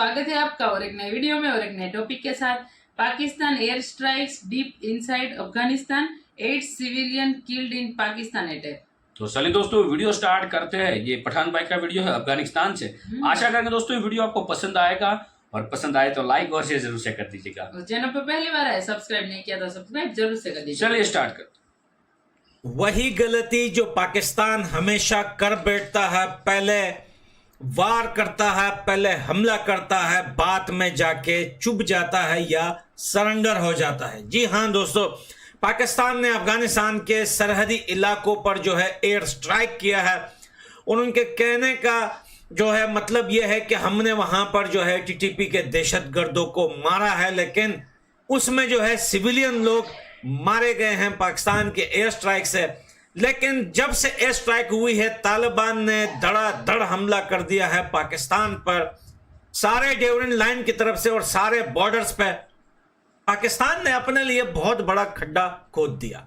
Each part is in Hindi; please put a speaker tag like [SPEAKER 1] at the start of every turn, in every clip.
[SPEAKER 1] स्वागत है आपका और एक नए वीडियो में और एक नए टॉपिक के साथ। Pakistan air strikes deep inside Afghanistan, 8 civilian killed in Pakistan attack.
[SPEAKER 2] तो चलिए दोस्तों वीडियो स्टार्ट करते हैं। ये पठान भाई का वीडियो है अफगानिस्तान से। आशा करेंगे दोस्तों ये वीडियो आपको पसंद आएगा और पसंद आए तो लाइक और शेयर जरूर से कर दीजिएगा।
[SPEAKER 1] और चैनल पर पहली बार है, सब्सक्राइब नहीं किया तो सब्सक्राइब जरूर से कर दीजिए।
[SPEAKER 2] चलिए स्टार्ट करते।
[SPEAKER 3] वही गलती जो पाकिस्तान हमेशा कर बैठता है, पहले वार करता है, पहले हमला करता है, बाद में जाके चुप जाता है या सरेंडर हो जाता है। जी हाँ दोस्तों, पाकिस्तान ने अफगानिस्तान के सरहदी इलाकों पर जो है एयर स्ट्राइक किया है और उनके कहने का जो है मतलब यह है कि हमने वहां पर जो है टीटीपी के दहशतगर्दों को मारा है, लेकिन उसमें जो है सिविलियन लोग मारे गए हैं पाकिस्तान के एयर स्ट्राइक से। लेकिन जब से एयर स्ट्राइक हुई है, तालिबान ने धड़ाधड़ हमला कर दिया है पाकिस्तान पर, सारे ड्यूरेंट लाइन की तरफ से और सारे बॉर्डर्स पे पाकिस्तान ने अपने लिए बहुत बड़ा खड्डा खोद दिया।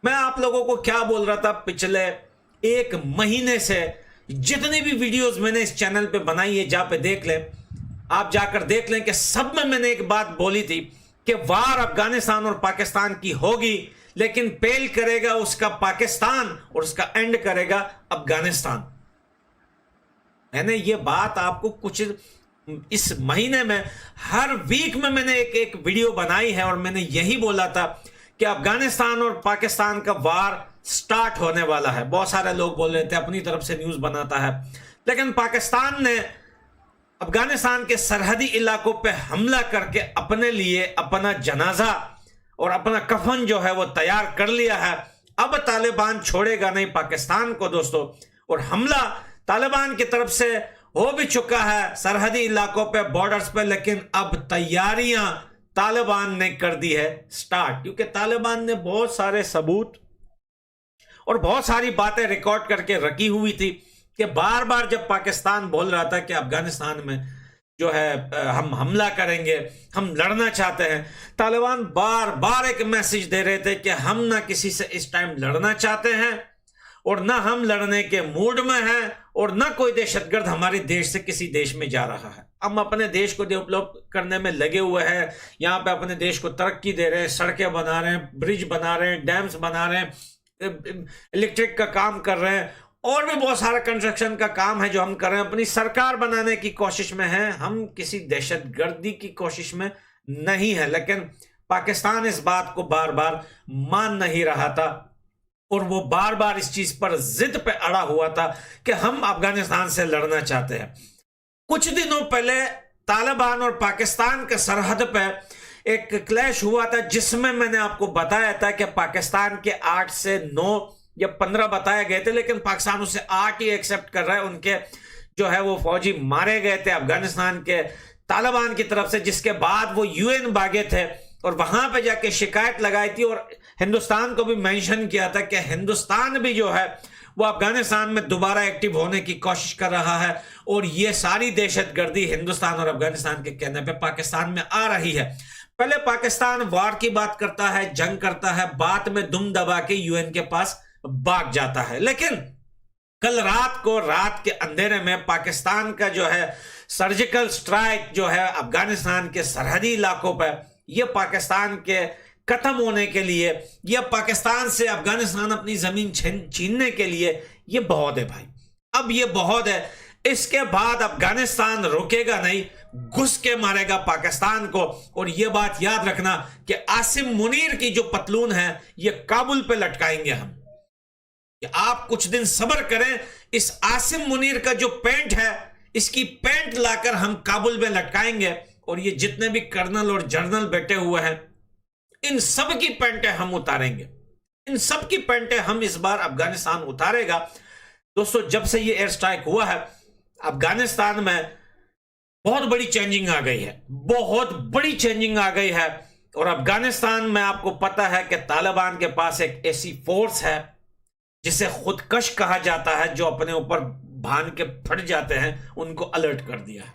[SPEAKER 3] मैं आप लोगों को क्या बोल रहा था, पिछले एक महीने से जितनी भी वीडियोस मैंने इस चैनल पे बनाई है, जहां पे देख लें, आप जाकर देख लें कि सब में मैंने एक बात बोली थी कि वार अफगानिस्तान और पाकिस्तान की होगी, लेकिन पेल करेगा उसका पाकिस्तान और उसका एंड करेगा अफगानिस्तान। मैंने ये बात आपको कुछ इस महीने में हर वीक में मैंने एक वीडियो बनाई है और मैंने यही बोला था कि अफगानिस्तान और पाकिस्तान का वार स्टार्ट होने वाला है। बहुत सारे लोग बोल रहे थे अपनी तरफ से न्यूज बनाता है, लेकिन पाकिस्तान ने अफगानिस्तान के सरहदी इलाकों पे हमला करके अपने लिए अपना जनाजा और अपना कफन जो है वो तैयार कर लिया है। अब तालिबान छोड़ेगा नहीं पाकिस्तान को दोस्तों, और हमला तालिबान की तरफ से हो भी चुका है सरहदी इलाकों पे, बॉर्डर्स पे, लेकिन अब तैयारियां तालिबान ने कर दी है स्टार्ट, क्योंकि तालिबान ने बहुत सारे सबूत और बहुत सारी बातें रिकॉर्ड करके रखी हुई थी कि बार बार जब पाकिस्तान बोल रहा था कि अफगानिस्तान में जो है हम हमला करेंगे, हम लड़ना चाहते हैं, तालिबान बार बार एक मैसेज दे रहे थे कि हम ना किसी से इस टाइम लड़ना चाहते हैं और ना हम लड़ने के मूड में हैं और ना कोई दहशतगर्द हमारे देश से किसी देश में जा रहा है। हम अपने देश को डेवलप करने में लगे हुए हैं, यहाँ पे अपने देश को तरक्की दे रहे हैं, सड़कें बना रहे हैं, ब्रिज बना रहे हैं, डैम्स बना रहे हैं, इलेक्ट्रिक का काम कर रहे हैं और भी बहुत सारा कंस्ट्रक्शन का काम है जो हम कर रहे हैं, अपनी सरकार बनाने की कोशिश में हैं। हम किसी दहशतगर्दी की कोशिश में नहीं है, लेकिन पाकिस्तान इस बात को बार बार मान नहीं रहा था और वो बार बार इस चीज पर जिद पे अड़ा हुआ था कि हम अफगानिस्तान से लड़ना चाहते हैं। कुछ दिनों पहले तालिबान और पाकिस्तान के सरहद पे एक क्लैश हुआ था, जिसमें मैंने आपको बताया था कि पाकिस्तान के 8 से 9 या 15 बताए गए थे, लेकिन पाकिस्तान उसे 8 ही एक्सेप्ट कर रहा है। उनके जो है वो फौजी मारे गए थे अफगानिस्तान के तालिबान की तरफ से, जिसके बाद वो यूएन भागे थे और वहां पे जाके शिकायत लगाई थी और हिंदुस्तान को भी मेंशन किया था कि हिंदुस्तान भी जो है वो अफगानिस्तान में दोबारा एक्टिव होने की कोशिश कर रहा है और ये सारी दहशतगर्दी हिंदुस्तान और अफगानिस्तान के कहने पे पाकिस्तान में आ रही है। पहले पाकिस्तान वार की बात करता है, जंग करता है, बाद में दुम दबा के यूएन के पास भाग जाता है। लेकिन कल रात को, रात के अंधेरे में पाकिस्तान का जो है सर्जिकल स्ट्राइक जो है अफगानिस्तान के सरहदी इलाकों पर, यह पाकिस्तान के खत्म होने के लिए या पाकिस्तान से अफगानिस्तान अपनी जमीन छीनने के लिए ये बहुत है भाई, अब ये बहुत है। इसके बाद अफगानिस्तान रुकेगा नहीं, घुस के मारेगा पाकिस्तान को। और ये बात याद रखना कि आसिम मुनीर की जो पतलून है ये काबुल पे लटकाएंगे हम। आप कुछ दिन सब्र करें, इस आसिम मुनीर का जो पैंट है, इसकी पैंट लाकर हम काबुल में लटकाएंगे और ये जितने भी कर्नल और जनरल बैठे हुए हैं, इन सब की पैंटें हम उतारेंगे। इन सब की पैंटें हम इस बार अफगानिस्तान उतारेगा। दोस्तों, जब से ये एयर स्ट्राइक हुआ है अफगानिस्तान में बहुत बड़ी चेंजिंग आ गई है, बहुत बड़ी चेंजिंग आ गई है। और अफगानिस्तान में आपको पता है कि तालिबान के पास एक ऐसी फोर्स है जिसे खुदकश कहा जाता है, जो अपने ऊपर भान के फट जाते हैं, उनको अलर्ट कर दिया है।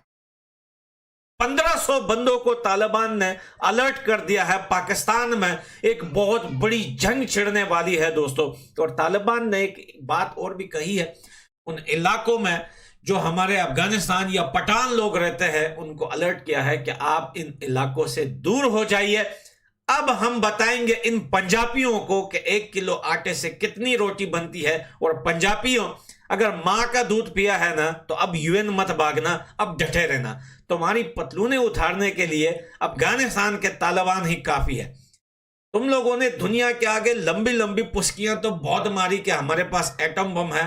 [SPEAKER 3] 1500 बंदों को तालिबान ने अलर्ट कर दिया है। पाकिस्तान में एक बहुत बड़ी जंग छिड़ने वाली है दोस्तों। और तालिबान ने एक बात और भी कही है, उन इलाकों में जो हमारे अफगानिस्तान या पठान लोग रहते हैं उनको अलर्ट किया है कि आप इन इलाकों से दूर हो जाइए। अब हम बताएंगे इन पंजाबियों को कि 1 किलो आटे से कितनी रोटी बनती है। और पंजाबियों, अगर मां का दूध पिया है ना तो अब यूएन मत भागना, अब डटे रहना। तुम्हारी पतलूने उतारने के लिए अफगानिस्तान के तालिबान ही काफी है। तुम लोगों ने दुनिया के आगे लंबी लंबी पुस्कियां तो बहुत मारी कि हमारे पास एटम बम है।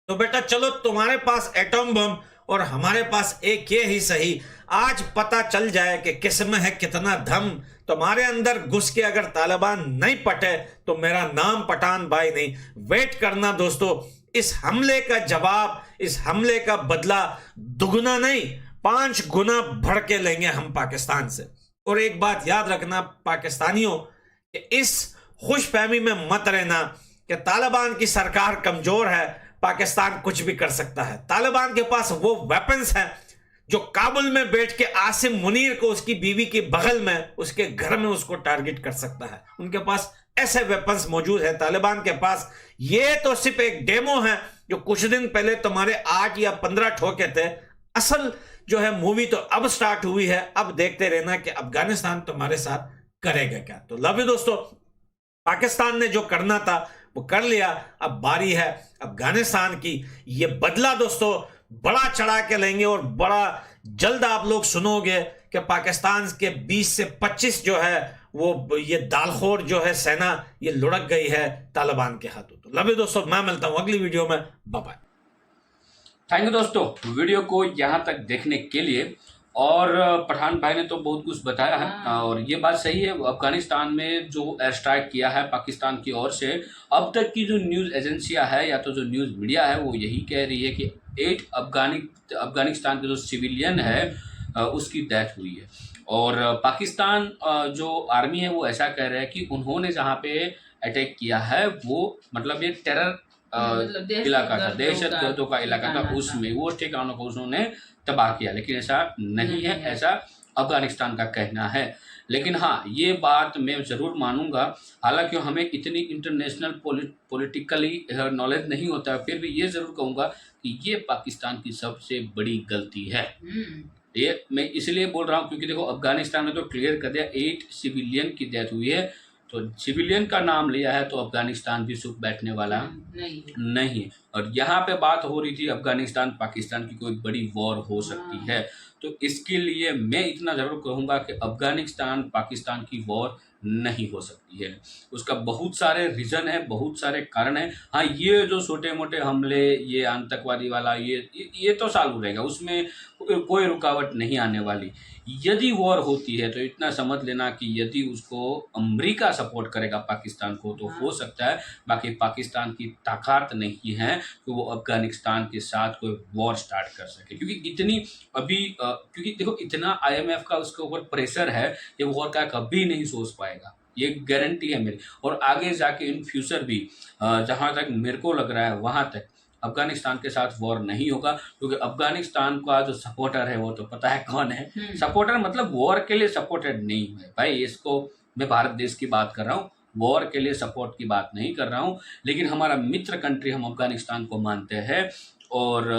[SPEAKER 3] तो बेटा चलो, तुम्हारे पास एटम बम और हमारे पास एक ये ही सही, आज पता चल जाए कि किस में है कितना दम। तुम्हारे अंदर घुस के अगर तालिबान नहीं पटे तो मेरा नाम पठान भाई नहीं। वेट करना दोस्तों, इस हमले का जवाब, इस हमले का बदला दुगना नहीं 5 गुना बढ़ के लेंगे हम पाकिस्तान से। और एक बात याद रखना पाकिस्तानियों, कि इस खुशफहमी में मत रहना कि तालिबान की सरकार कमजोर है, पाकिस्तान कुछ भी कर सकता है। तालिबान के पास वो वेपन्स हैं जो काबुल में बैठ के आसिम मुनीर को उसकी बीवी के बगल में उसके घर में उसको टारगेट कर सकता है। उनके पास ऐसे वेपन्स मौजूद है तालिबान के पास। ये तो सिर्फ एक डेमो है जो कुछ दिन पहले तुम्हारे 8 या 15 ठोके थे। असल जो है मूवी तो अब स्टार्ट हुई है। अब देखते रहना कि अफगानिस्तान तुम्हारे साथ करेगा क्या। तो लव यू दोस्तों, पाकिस्तान ने जो करना था वो कर लिया। अब बारी है अफगानिस्तान की। ये बदला दोस्तों बड़ा चढ़ा के लेंगे और बड़ा जल्द आप लोग सुनोगे कि पाकिस्तान के 20 से 25 जो है वो ये दालखोर जो है सेना ये लुढ़क गई है तालिबान के हाथों। तो लव यू दोस्तों, मैं मिलता हूं अगली वीडियो में। Bye bye.
[SPEAKER 2] थैंक यू दोस्तों वीडियो को यहाँ तक देखने के लिए। और पठान भाई ने तो बहुत कुछ बताया है और ये बात सही है। अफगानिस्तान में जो एयर स्ट्राइक किया है पाकिस्तान की ओर से, अब तक की जो न्यूज़ एजेंसियां है या तो जो न्यूज़ मीडिया है वो यही कह रही है कि 8 अफगानिस्तान के जो सिविलियन है उसकी डेथ हुई है। और पाकिस्तान जो आर्मी है वो ऐसा कह रहा है कि उन्होंने जहाँ पे अटैक किया है वो मतलब ये टेरर इलाका था, दहशत गर्दों का इलाका था, उसमें वो ठिकानों को उन्होंने तबाह किया। लेकिन ऐसा नहीं है, ऐसा अफगानिस्तान का कहना है। लेकिन हाँ, ये बात मैं ज़रूर मानूंगा, हालांकि हमें इतनी इंटरनेशनल पॉलिटिकली नॉलेज नहीं होता है, फिर भी ये ज़रूर कहूँगा कि ये पाकिस्तान की सबसे बड़ी गलती है। ये मैं इसलिए बोल रहा हूँ क्योंकि देखो अफगानिस्तान ने तो क्लियर कर दिया 8 सिविलियन की डेथ हुई है। तो सिविलियन का नाम लिया है तो अफगानिस्तान भी चुप बैठने वाला नहीं। और यहाँ पे बात हो रही थी अफगानिस्तान पाकिस्तान की कोई बड़ी वॉर हो सकती है। तो इसके लिए मैं इतना ज़रूर कहूँगा कि अफगानिस्तान पाकिस्तान की वॉर नहीं हो सकती है। उसका बहुत सारे रीज़न है, बहुत सारे कारण है। हाँ, ये जो छोटे मोटे हमले, ये आतंकवादी वाला ये तो चालू रहेगा, उसमें कोई रुकावट नहीं आने वाली। यदि वॉर होती है तो इतना समझ लेना कि यदि उसको अमेरिका सपोर्ट करेगा पाकिस्तान को तो हो सकता है, बाकी पाकिस्तान की ताकत नहीं है कि वो अफगानिस्तान के साथ कोई वॉर स्टार्ट कर सके। क्योंकि इतनी अभी क्योंकि देखो इतना IMF का उसके ऊपर प्रेशर है, ये वॉर का कभी नहीं सोच पाएगा, ये गारंटी है मेरी। और आगे जाके इन फ्यूचर भी जहाँ तक मेरे को लग रहा है वहाँ तक अफगानिस्तान के साथ वॉर नहीं होगा। क्योंकि अफगानिस्तान का जो सपोर्टर है वो तो पता है कौन है। सपोर्टर मतलब वॉर के लिए सपोर्टेड नहीं है भाई, इसको मैं भारत देश की बात कर रहा हूँ, वॉर के लिए सपोर्ट की बात नहीं कर रहा हूँ। लेकिन हमारा मित्र कंट्री हम अफगानिस्तान को मानते हैं और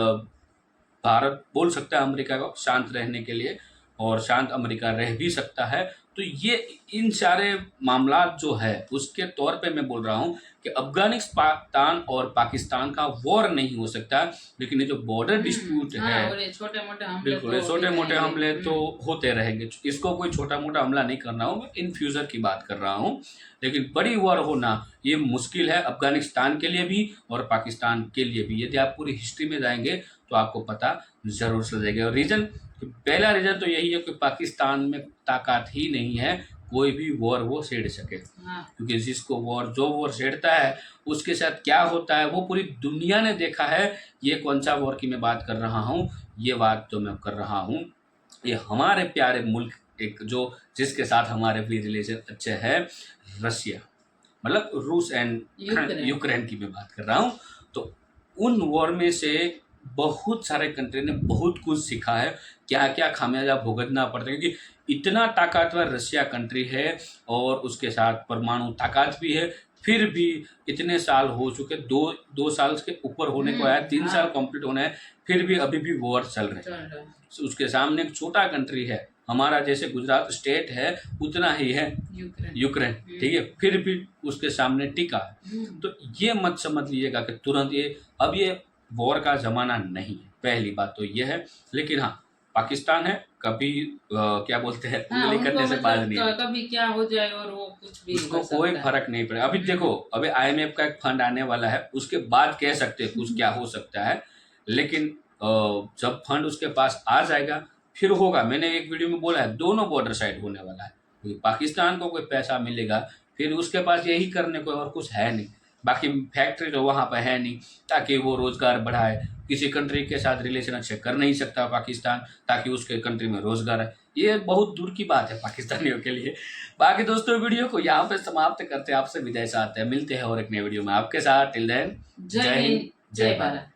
[SPEAKER 2] भारत बोल सकता है अमेरिका को शांत रहने के लिए, और शांत अमेरिका रह भी सकता है। तो ये इन सारे मामला जो है उसके तौर पे मैं बोल रहा हूँ कि अफगानिस्तान और पाकिस्तान का वॉर नहीं हो सकता। लेकिन ये जो बॉर्डर डिस्प्यूट है,
[SPEAKER 1] छोटे मोटे हमले,
[SPEAKER 2] बिल्कुल ये छोटे मोटे हमले तो होते रहेंगे। इसको कोई छोटा मोटा हमला नहीं करना हो, मैं इन फ्यूचर की बात कर रहा हूँ। लेकिन बड़ी वॉर होना ये मुश्किल है अफगानिस्तान के लिए भी और पाकिस्तान के लिए भी। यदि आप पूरी हिस्ट्री में जाएंगे तो आपको पता जरूर चलेगा। और रीज़न, पहला रीज़न तो यही है कि पाकिस्तान में ताकत ही नहीं है कोई भी वॉर वो छेड़ सके। क्योंकि जिसको जो वॉर छेड़ता है उसके साथ क्या होता है वो पूरी दुनिया ने देखा है। ये कौन सा वॉर की मैं बात कर रहा हूँ, ये बात जो मैं कर रहा हूँ ये हमारे प्यारे मुल्क एक जो जिसके साथ हमारे भी रिलेशन अच्छे हैं, रशिया, मतलब रूस एंड यूक्रेन की मैं बात कर रहा हूँ। तो उन वॉर में से बहुत सारे कंट्री ने बहुत कुछ सीखा है, क्या क्या खामियाजा भुगतना पड़ता है। क्योंकि इतना ताकतवर रशिया कंट्री है और उसके साथ परमाणु ताकत भी है, फिर भी इतने साल हो चुके, दो साल के ऊपर होने को आया, 3 साल कंप्लीट होने हैं, फिर भी अभी भी वॉर चल रहे हैं। उसके सामने एक छोटा कंट्री है, हमारा जैसे गुजरात स्टेट है उतना ही है यूक्रेन, ठीक है, फिर भी उसके सामने टिका है। तो ये मत समझ लीजिएगा कि तुरंत अब ये वॉर का जमाना नहीं है, पहली बात तो ये है। लेकिन हाँ, पाकिस्तान है, कभी क्या बोलते हैं, उंगली करने से बाज नहीं है,
[SPEAKER 1] कभी क्या हो जाए और वो कुछ भी
[SPEAKER 2] उसको कोई फर्क नहीं पड़ेगा। अभी देखो, अभी IMF का एक फंड आने वाला है, उसके बाद कह सकते हैं कुछ क्या हो सकता है, लेकिन जब फंड उसके पास आ जाएगा फिर होगा। मैंने एक वीडियो में बोला है, दोनों बॉर्डर साइड होने वाला है, क्योंकि पाकिस्तान को कोई पैसा मिलेगा, फिर उसके पास यही करने को और कुछ है नहीं, बाकी फैक्ट्री तो वहाँ पर है नहीं ताकि वो रोजगार बढ़ाए। किसी कंट्री के साथ रिलेशन अच्छे कर नहीं सकता पाकिस्तान ताकि उसके कंट्री में रोजगार है। ये बहुत दूर की बात है पाकिस्तानियों के लिए। बाकी दोस्तों, वीडियो को यहाँ पे समाप्त करते हैं, आपसे विदाई चाहते हैं, मिलते हैं और एक नए वीडियो में आपके साथ। टिल देन,
[SPEAKER 1] जय हिंद, जय भारत।